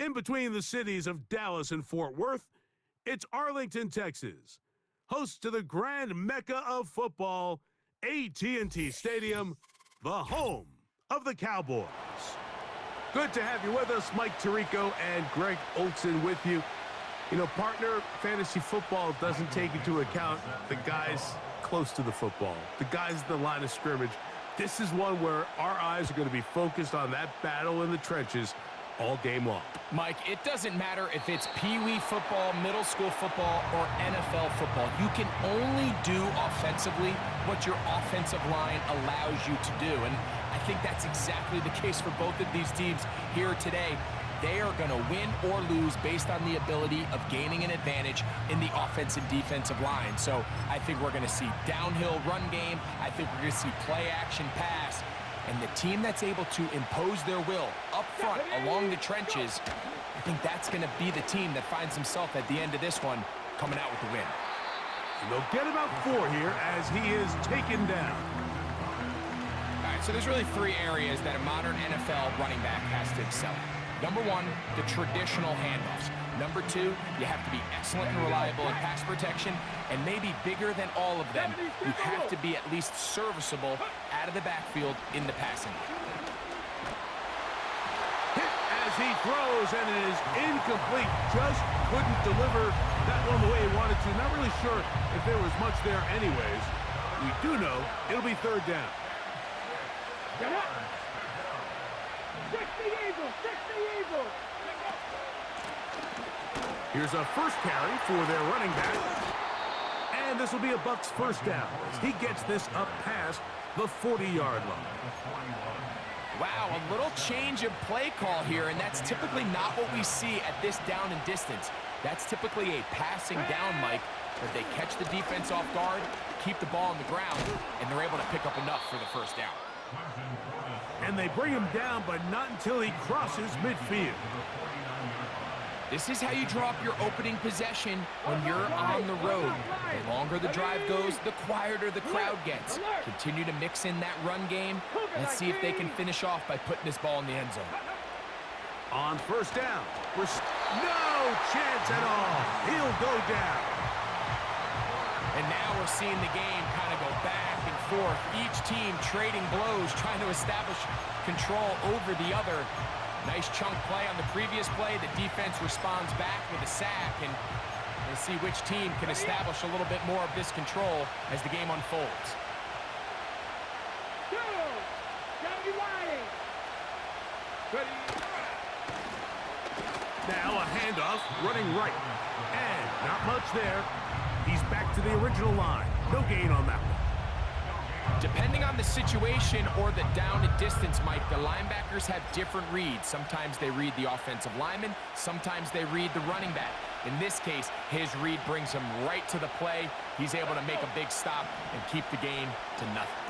In between the cities of Dallas and Fort Worth, it's Arlington, Texas, host to the grand mecca of football, AT&T Stadium, the home of the Cowboys. Good to have you with us. Mike Tirico and Greg Olson with you. You know, partner, fantasy football doesn't take into account the guys close to the football, the guys at the line of scrimmage. This is one where our eyes are going to be focused on that battle in the trenches all game long. Mike, it doesn't matter if it's Pee-wee football, middle school football, or NFL football. You can only do offensively what your offensive line allows you to do. And I think that's exactly the case for both of these teams here today. They are going to win or lose based on the ability of gaining an advantage in the offensive and defensive line. So I think we're going to see downhill run game. I think we're going to see play action pass. And the team that's able to impose their will up front along the trenches, I think that's going to be the team that finds himself at the end of this one coming out with the win. And they'll get about 4 here as he is taken down. All right, so there's really 3 areas that a modern NFL running back has to excel at. Number 1, the traditional handoffs. Number 2, you have to be excellent and reliable in pass protection, and maybe bigger than all of them, you have to be at least serviceable out of the backfield in the passing. Hit as he throws, and it is incomplete. Just couldn't deliver that one the way he wanted to. Not really sure if there was much there anyways. We do know it'll be 3rd down. Here's a first carry for their running back. And this will be a Bucs first down as he gets this up past the 40-yard line. Wow, a little change of play call here, and that's typically not what we see at this down and distance. That's typically a passing down, Mike, but they catch the defense off guard, keep the ball on the ground, and they're able to pick up enough for the first down. And they bring him down, but not until he crosses midfield. This is how you draw up your opening possession when you're on the road. The longer the drive goes, the quieter the crowd gets. Continue to mix in that run game. Let's see if they can finish off by putting this ball in the end zone. On first down, no chance at all. He'll go down. And now we're seeing the game kind of go back and forth. Each team trading blows, trying to establish control over the other. Nice chunk play on the previous play. The defense responds back with a sack, and we'll see which team can establish a little bit more of this control as the game unfolds. Now a handoff, running right. And not much there. He's back to the original line. No gain on that one. Depending on the situation or the down and distance, Mike, the linebackers have different reads. Sometimes they read the offensive lineman. Sometimes they read the running back. In this case, his read brings him right to the play. He's able to make a big stop and keep the game to nothing.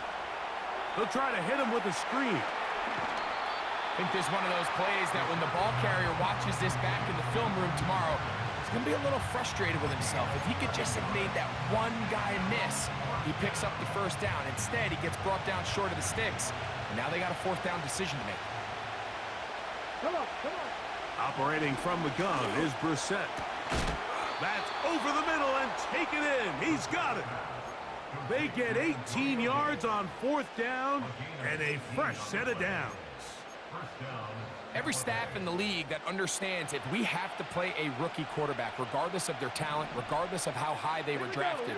They'll try to hit him with a screen. I think there's one of those plays that when the ball carrier watches this back in the film room tomorrow, he's going to be a little frustrated with himself. If he could just have made that one guy miss, he picks up the first down. Instead, he gets brought down short of the sticks. And now they got a 4th down decision to make. Come on. Operating from the gun is Brissett. That's over the middle and taken in. He's got it. They get 18 yards on 4th down and a fresh set of downs. Every staff in the league that understands if we have to play a rookie quarterback, regardless of their talent, regardless of how high they were drafted,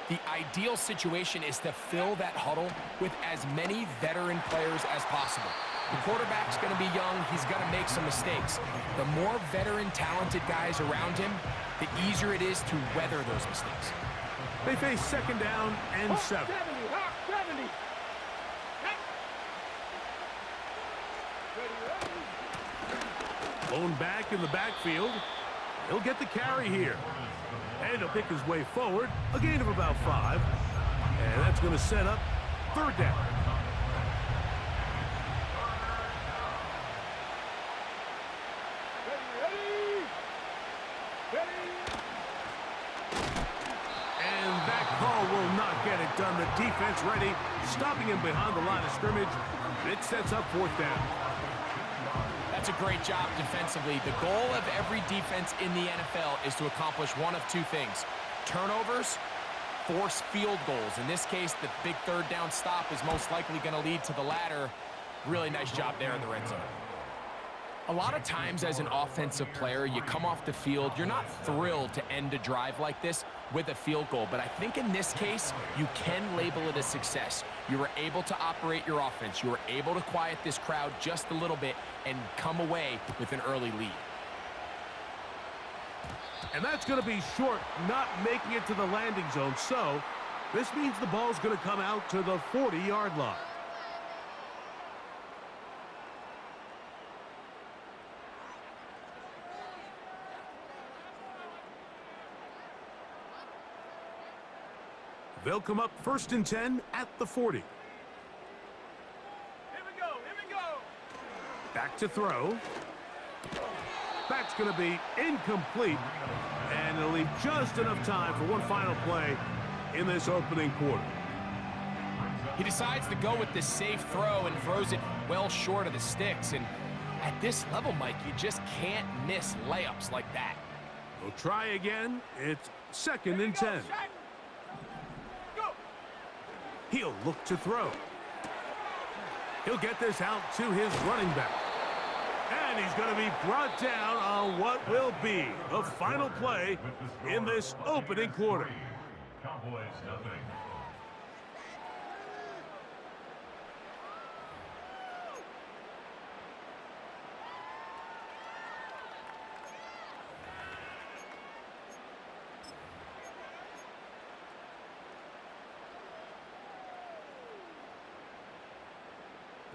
the ideal situation is to fill that huddle with as many veteran players as possible. The quarterback's going to be young. He's going to make some mistakes. The more veteran, talented guys around him, the easier it is to weather those mistakes. They face 2nd down and 7. Blown back in the backfield. He'll get the carry here. And he'll pick his way forward. A gain of about 5. And that's going to set up 3rd down. And that call will not get it done. The defense ready, stopping him behind the line of scrimmage. It sets up 4th down. That's a great job defensively. The goal of every defense in the NFL is to accomplish one of two things: turnovers, force field goals. In this case, the big third down stop is most likely going to lead to the latter. Really nice job there in the red zone. A lot of times as an offensive player, you come off the field, you're not thrilled to end a drive like this with a field goal, but I think in this case, you can label it a success. You were able to operate your offense. You were able to quiet this crowd just a little bit and come away with an early lead. And that's going to be short, not making it to the landing zone. So this means the ball's going to come out to the 40-yard line. They'll come up 1st and 10 at the 40. Here we go, here we go. Back to throw. That's going to be incomplete. And it'll leave just enough time for one final play in this opening quarter. He decides to go with this safe throw and throws it well short of the sticks. And at this level, Mike, you just can't miss layups like that. We'll try again. It's 2nd and 10. He'll look to throw. He'll get this out to his running back. And he's going to be brought down on what will be the final play in this opening quarter. Cowboys nothing.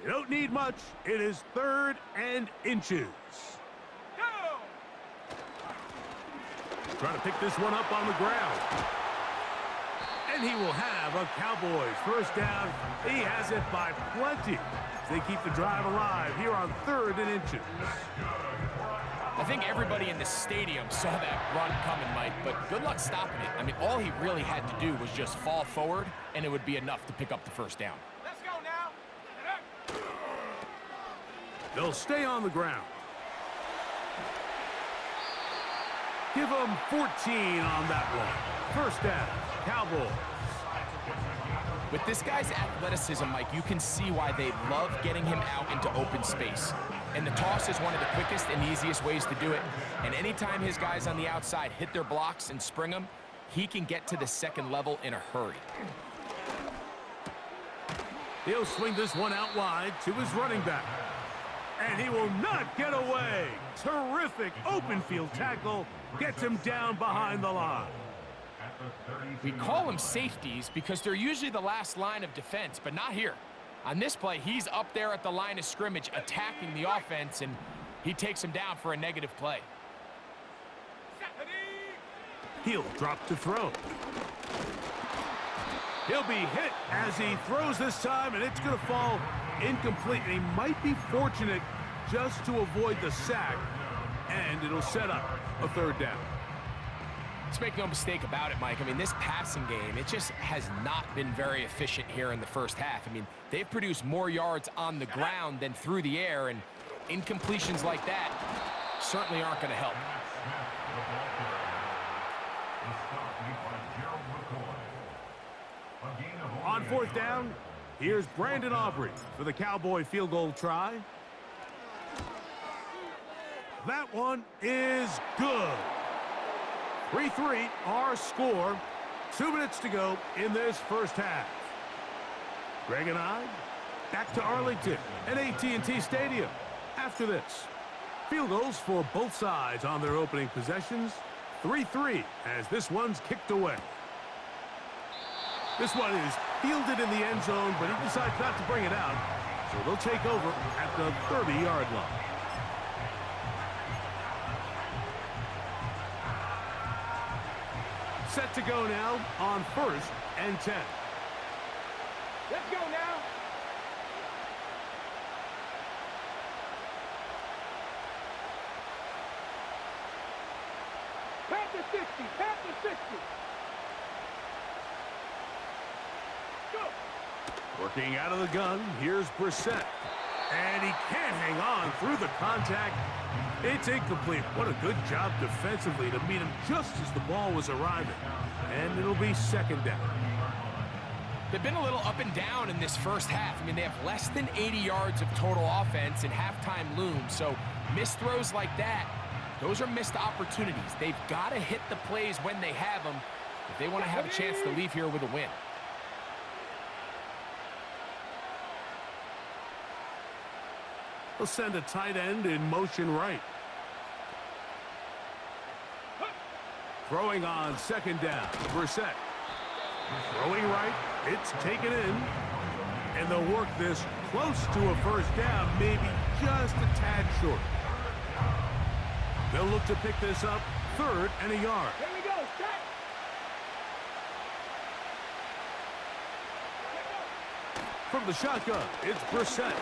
You don't need much. It is 3rd and inches. Go! Trying to pick this one up on the ground. And he will have a Cowboys first down. He has it by plenty. They keep the drive alive here on 3rd and inches. I think everybody in the stadium saw that run coming, Mike, but good luck stopping it. I mean, all he really had to do was just fall forward, and it would be enough to pick up the first down. Let's go now. They'll stay on the ground. Give them 14 on that one. First down, Cowboys. With this guy's athleticism, Mike, you can see why they love getting him out into open space. And the toss is one of the quickest and easiest ways to do it. And anytime his guys on the outside hit their blocks and spring them, he can get to the second level in a hurry. He'll swing this one out wide to his running back. And he will not get away. Terrific open field tackle. Gets him down behind the line. We call them safeties because they're usually the last line of defense, but not here. On this play, he's up there at the line of scrimmage attacking the offense, and he takes him down for a negative play. He'll drop to throw. He'll be hit as he throws this time, and it's going to fall incomplete. And he might be fortunate just to avoid the sack, and it'll set up a 3rd down. Let's make no mistake about it, Mike. I mean, this passing game, it just has not been very efficient here in the first half. I mean, they've produced more yards on the ground than through the air, and incompletions like that certainly aren't going to help. On 4th down, here's Brandon Aubrey for the Cowboy field goal try. That one is good. 3-3 our score. 2 minutes to go in this first half. Greg and I back to Arlington at AT&T Stadium. After this, field goals for both sides on their opening possessions. 3-3 as this one's kicked away. This one is fielded in the end zone, but he decides not to bring it out. So they'll take over at the 30-yard line. Set to go now on 1st and 10. Let's go now. Pat the 60, pat the 60. Go. Working out of the gun, here's Brissett. And he can't hang on through the contact. It's incomplete. What a good job defensively to meet him just as the ball was arriving. And it'll be second down. They've been a little up and down in this first half. I mean, they have less than 80 yards of total offense and halftime looms. So missed throws like that, those are missed opportunities. They've got to hit the plays when they have them if they want to have a chance to leave here with a win. He'll send a tight end in motion right. Throwing on second down, Brissett. Throwing right, it's taken in. And they'll work this close to a first down, maybe just a tad short. They'll look to pick this up, 3rd and a yard. Here we go, set. From the shotgun, it's Brissett.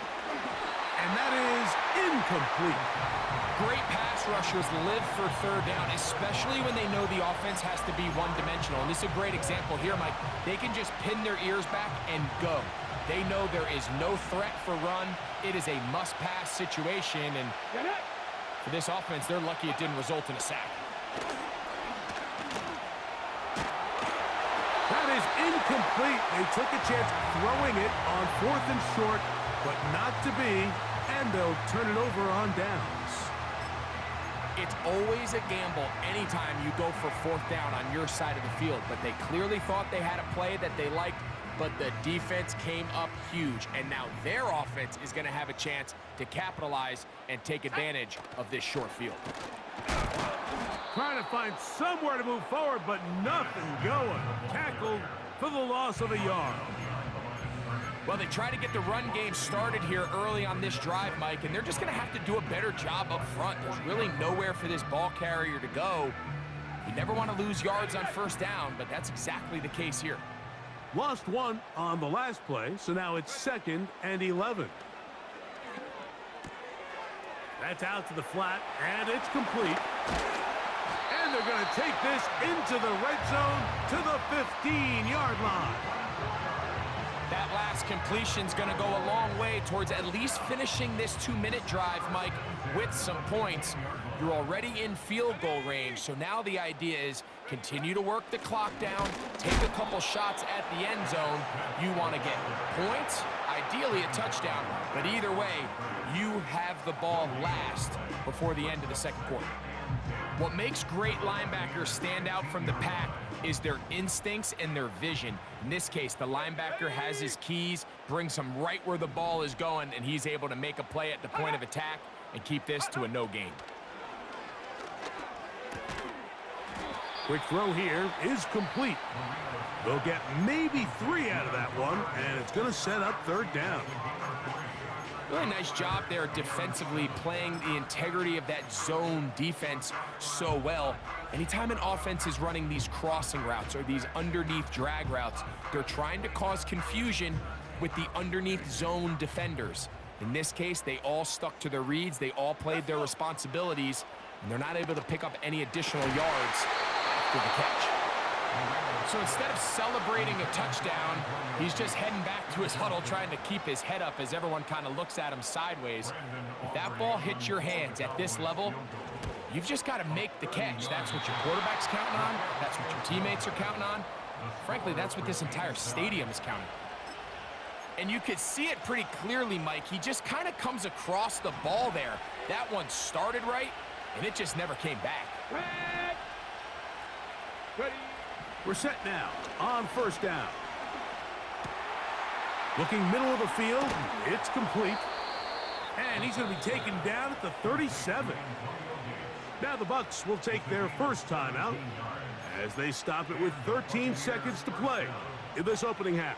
And that is incomplete. Great pass rushers live for 3rd down, especially when they know the offense has to be one-dimensional. And this is a great example here, Mike. They can just pin their ears back and go. They know there is no threat for run. It is a must-pass situation. And for this offense, they're lucky it didn't result in a sack. That is incomplete. They took a chance throwing it on 4th and short, but not to be. And they'll turn it over on downs. It's always a gamble anytime you go for 4th down on your side of the field, but they clearly thought they had a play that they liked, but the defense came up huge, and now their offense is going to have a chance to capitalize and take advantage of this short field. Trying to find somewhere to move forward, but nothing going. Tackled for the loss of a yard. Well, they try to get the run game started here early on this drive, Mike, and they're just going to have to do a better job up front. There's really nowhere for this ball carrier to go. You never want to lose yards on 1st down, but that's exactly the case here. Lost 1 on the last play, so now it's 2nd and 11. That's out to the flat, and it's complete. And they're going to take this into the red zone to the 15-yard line. That last completion's going to go a long way towards at least finishing this 2-minute drive, Mike, with some points. You're already in field goal range, so now the idea is continue to work the clock down, take a couple shots at the end zone. You want to get points, ideally a touchdown, but either way, you have the ball last before the end of the 2nd quarter. What makes great linebackers stand out from the pack is their instincts and their vision. In this case, the linebacker has his keys, brings him right where the ball is going, and he's able to make a play at the point of attack and keep this to a no gain. Quick throw here is complete. They'll get maybe 3 out of that one, and it's going to set up 3rd down. Really nice job there defensively, playing the integrity of that zone defense so well. Anytime an offense is running these crossing routes or these underneath drag routes, they're trying to cause confusion with the underneath zone defenders. In this case, they all stuck to their reads, they all played their responsibilities, and they're not able to pick up any additional yards after the catch. So instead of celebrating a touchdown, he's just heading back to his huddle trying to keep his head up as everyone kind of looks at him sideways. If that ball hits your hands at this level, you've just got to make the catch. That's what your quarterback's counting on. That's what your teammates are counting on. Frankly, that's what this entire stadium is counting on. And you could see it pretty clearly, Mike. He just kind of comes across the ball there. That one started right, and it just never came back. Ready. We're set now on 1st down. Looking middle of the field, it's complete. And he's going to be taken down at the 37. Now the Bucs will take their first timeout as they stop it with 13 seconds to play in this opening half.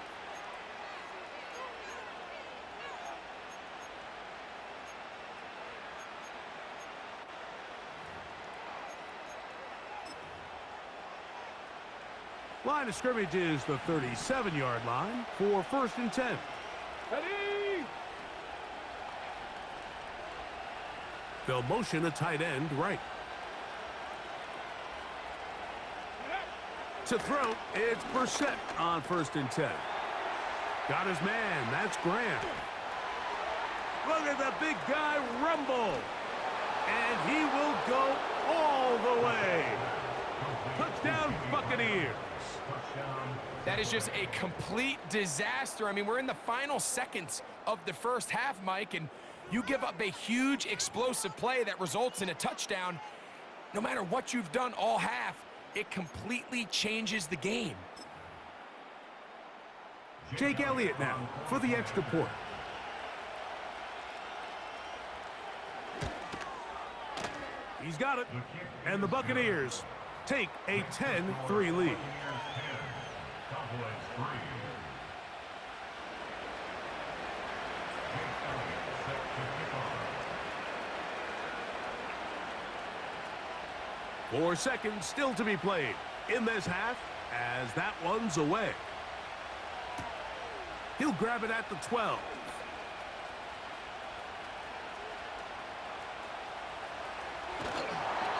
Line of scrimmage is the 37-yard line for 1st and 10. Ready. They'll motion a tight end right. To throw, it's Brissett on 1st and 10. Got his man, that's Graham. Runs Look at the big guy rumble. And he will go all the way. Touchdown, Buccaneers. That is just a complete disaster. I mean, we're in the final seconds of the first half, Mike, and you give up a huge explosive play that results in a touchdown. No matter what you've done all half, it completely changes the game. Jake Elliott now for the extra point. He's got it. And the Buccaneers take a 10-3 lead. Cowboys 3. 4 seconds still to be played in this half as that one's away. He'll grab it at the 12.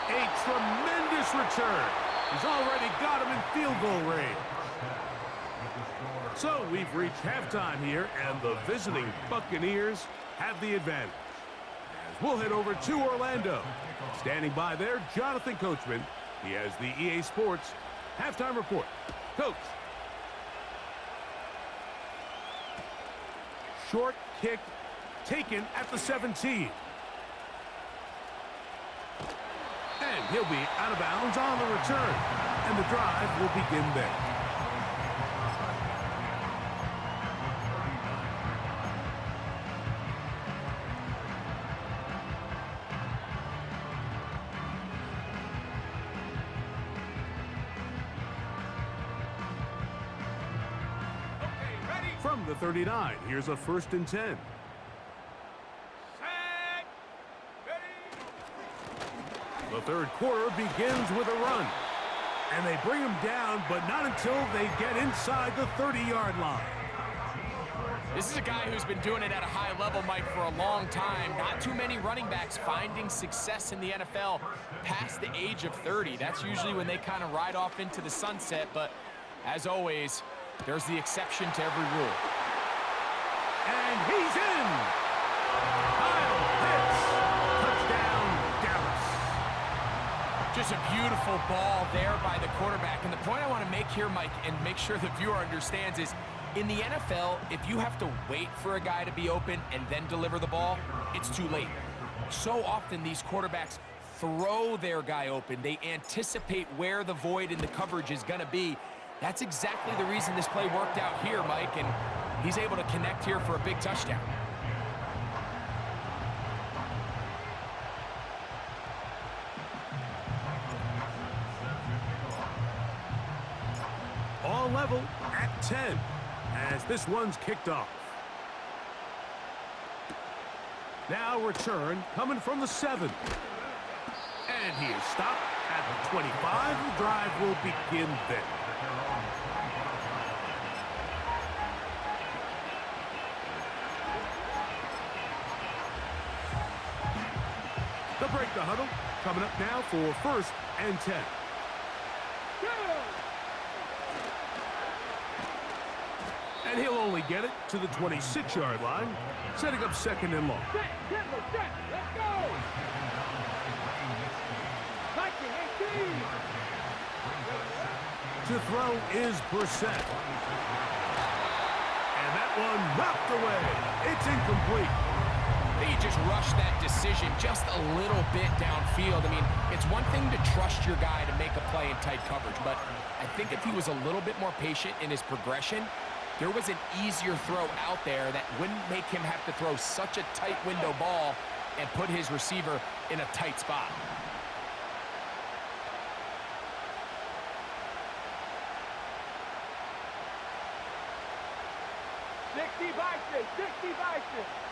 A tremendous return. He's already got him in field goal range. So we've reached halftime here, and the visiting Buccaneers have the advantage. As we'll head over to Orlando. Standing by there, Jonathan Coachman. He has the EA Sports halftime report. Coach. Short kick taken at the 17. And he'll be out of bounds on the return. And the drive will begin there. From the 39, here's a 1st and 10. The third quarter begins with a run. And they bring him down, but not until they get inside the 30-yard line. This is a guy who's been doing it at a high level, Mike, for a long time. Not too many running backs finding success in the NFL past the age of 30. That's usually when they kind of ride off into the sunset, but as always, there's the exception to every rule. And he's in! Kyle Pitts! Touchdown, Dallas. Just a beautiful ball there by the quarterback. And the point I want to make here, Mike, and make sure the viewer understands is, in the NFL, if you have to wait for a guy to be open and then deliver the ball, it's too late. So often these quarterbacks throw their guy open. They anticipate where the void in the coverage is going to be. That's exactly the reason this play worked out here, Mike, and he's able to connect here for a big touchdown. All level at 10 as this one's kicked off. Now return coming from the 7. And he is stopped at the 25. The drive will begin there. They'll break the huddle. Coming up now for 1st and 10. And he'll only get it to the 26-yard line, setting up 2nd and long. Set, let's go! To throw is Brissett. And that one knocked away. It's incomplete. I think he just rushed that decision just a little bit downfield. I mean, it's one thing to trust your guy to make a play in tight coverage, but I think if he was a little bit more patient in his progression, there was an easier throw out there that wouldn't make him have to throw such a tight window ball and put his receiver in a tight spot.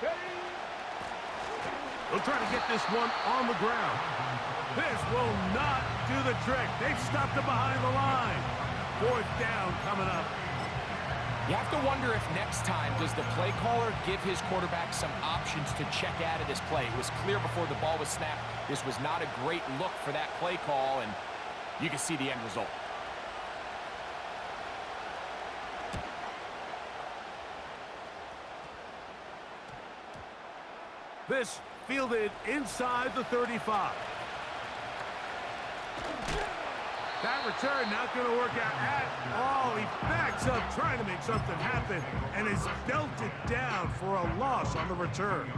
Ready? They'll try to get this one on the ground. This will not do the trick. They've stopped it behind the line. 4th down coming up. You have to wonder if next time, does the play caller give his quarterback some options to check out of this play? It was clear before the ball was snapped. This was not a great look for that play call, and you can see the end result. This fielded inside the 35. That return not going to work out at all. He backs up trying to make something happen and is belted down for a loss on the return.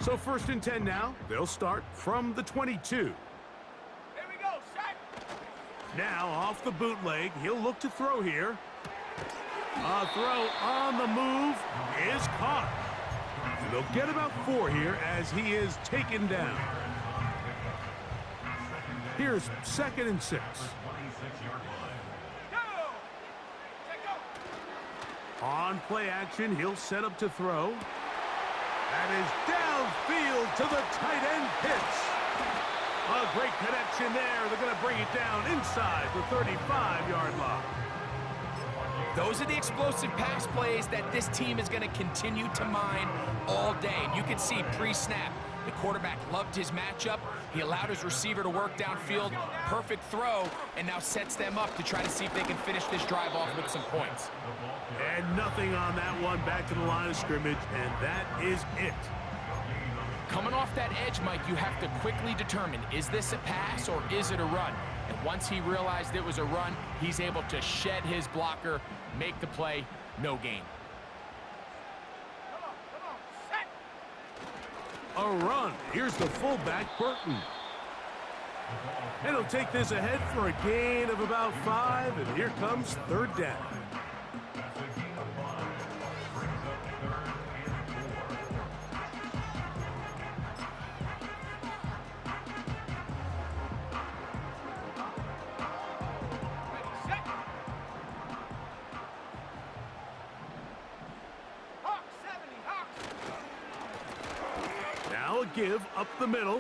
So 1st and 10 now. They'll start from the 22. Here we go, set. Now off the bootleg, he'll look to throw here. A throw on the move is caught. And they'll get about 4 here as he is taken down. Here's 2nd and 6. Go. Set, go. On play action, he'll set up to throw. That is downfield to the tight end pitch. A great connection there. They're going to bring it down inside the 35-yard line. Those are the explosive pass plays that this team is going to continue to mine all day. And you can see pre-snap, the quarterback loved his matchup. He allowed his receiver to work downfield. Perfect throw, and now sets them up to try to see if they can finish this drive off with some points. And nothing on that one, back to the line of scrimmage, and that is it. Coming off that edge, Mike, you have to quickly determine, is this a pass or is it a run? And once he realized it was a run, he's able to shed his blocker, make the play, no gain. Come on, set. A run. Here's the fullback, Burton. And he'll take this ahead for a gain of about 5, and here comes 3rd down. Now a give up the middle.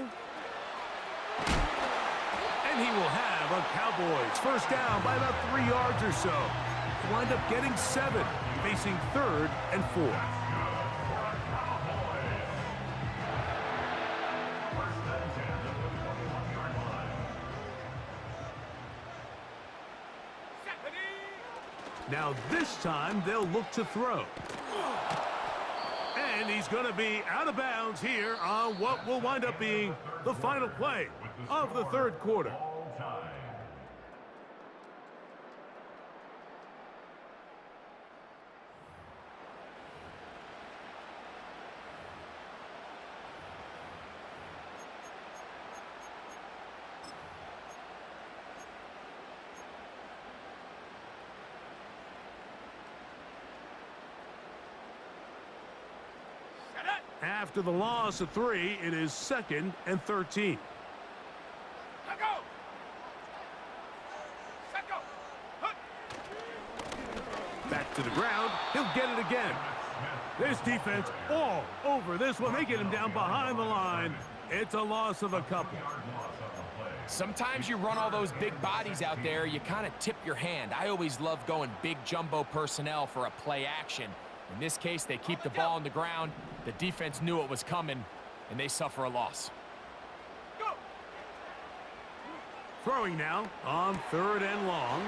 And he will have a Cowboys 1st down by about 3 yards or so. They wind up getting 7, facing 3rd and 4. Now this time they'll look to throw. And he's going to be out of bounds here on what will wind up being the final play of the 3rd quarter. After the loss of 3, it is 2nd and 13. Let go. Set, go. Hut. Back to the ground. He'll get it again. This defense all over this one. They get him down behind the line. It's a loss of a couple. Sometimes you run all those big bodies out there, you kind of tip your hand. I always love going big jumbo personnel for a play action. In this case, they keep the ball on the ground. The defense knew it was coming, and they suffer a loss. Go. Throwing now on 3rd and long.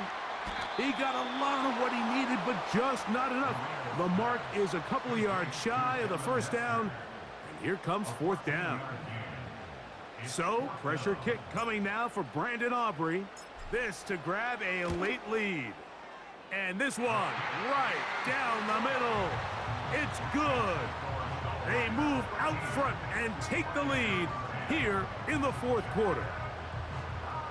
He got a lot of what he needed, but just not enough. The mark is a couple of yards shy of the 1st down, and here comes 4th down. So, pressure kick coming now for Brandon Aubrey. This to grab a late lead. And this one, right down the middle. It's good. They move out front and take the lead here in the 4th quarter.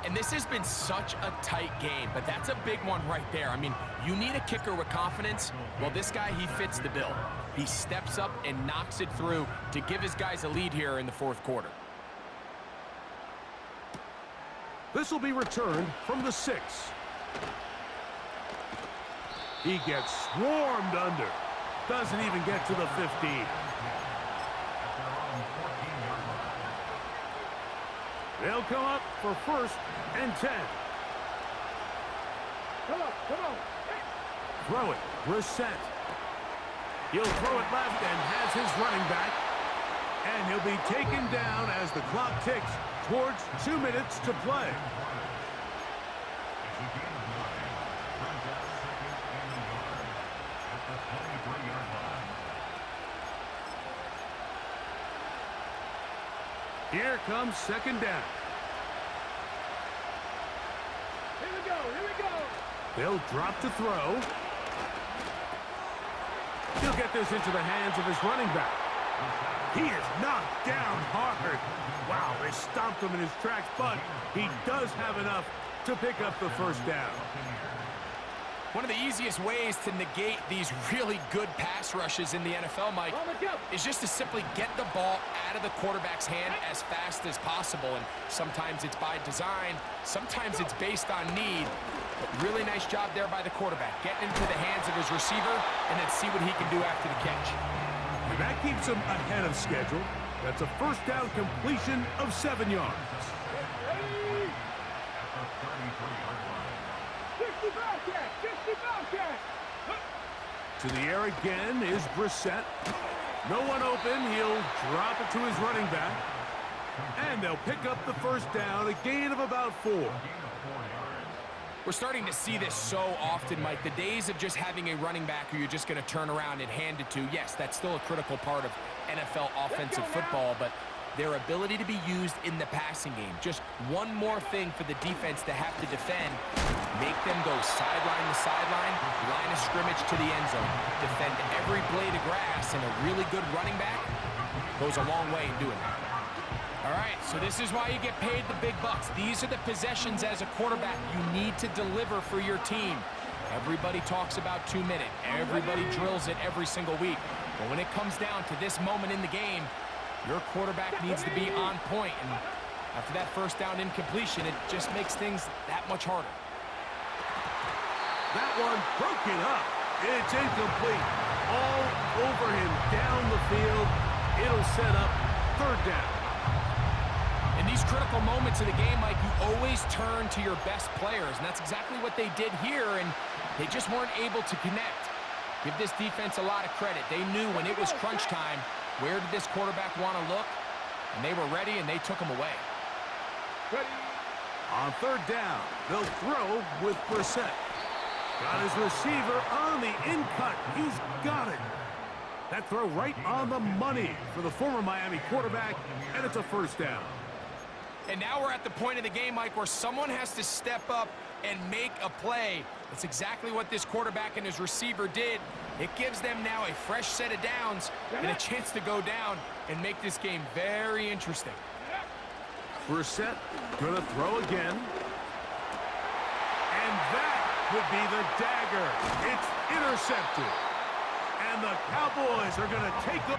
And this has been such a tight game, but that's a big one right there. I mean, you need a kicker with confidence. Well, this guy, he fits the bill. He steps up and knocks it through to give his guys a lead here in the 4th quarter. This will be returned from the 6. He gets swarmed under. Doesn't even get to the 15. They'll come up for 1st and 10. Come on, come on. Throw it, Brissett. He'll throw it left and has his running back. And he'll be taken down as the clock ticks towards 2 minutes to play. It's a gain of 9. Brings up second and 1 at the 23-yard line. Here comes second down. Here we go, here we go. They'll drop to throw. He'll get this into the hands of his running back. He is knocked down hard. Wow, they stomped him in his tracks, but he does have enough to pick up the first down. One of the easiest ways to negate these really good pass rushes in the NFL, Mike, is just to simply get the ball out of the quarterback's hand as fast as possible. And sometimes it's by design, sometimes it's based on need. But really nice job there by the quarterback, getting into the hands of his receiver and then see what he can do after the catch. And that keeps him ahead of schedule. That's a first down completion of 7 yards. Ready? At the 33-yard line. 60 Bobcat, 60 Bobcat. To the air again is Brissett. No one open. He'll drop it to his running back. And they'll pick up the first down, a gain of about 4. Gain of 4 yards. We're starting to see this so often, Mike. The days of just having a running back who you're just going to turn around and hand it to, yes, that's still a critical part of NFL offensive football, but their ability to be used in the passing game, just one more thing for the defense to have to defend, make them go sideline to sideline, line of scrimmage to the end zone, defend every blade of grass, and a really good running back goes a long way in doing that. All right, so this is why you get paid the big bucks. These are the possessions as a quarterback you need to deliver for your team. Everybody talks about 2 minutes. Everybody drills it every single week. But when it comes down to this moment in the game, your quarterback needs to be on point. And after that first down incompletion, it just makes things that much harder. That one broken up. It's incomplete. All over him down the field. It'll set up third down. In these critical moments of the game, Mike, you always turn to your best players, and that's exactly what they did here, and they just weren't able to connect. Give this defense a lot of credit. They knew when it was crunch time, where did this quarterback want to look, and they were ready, and they took him away. Ready? On third down, they'll throw with Brissett. Got his receiver on the in-cut. He's got it. That throw right on the money for the former Miami quarterback, and it's a first down. And now we're at the point of the game, Mike, where someone has to step up and make a play. That's exactly what this quarterback and his receiver did. It gives them now a fresh set of downs and a chance to go down and make this game very interesting. Brissett gonna throw again. And that would be the dagger. It's intercepted. And the Cowboys are gonna take a...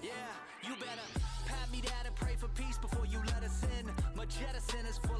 Yeah, you better pat me that and pray for peace before you let us in. My jettison is full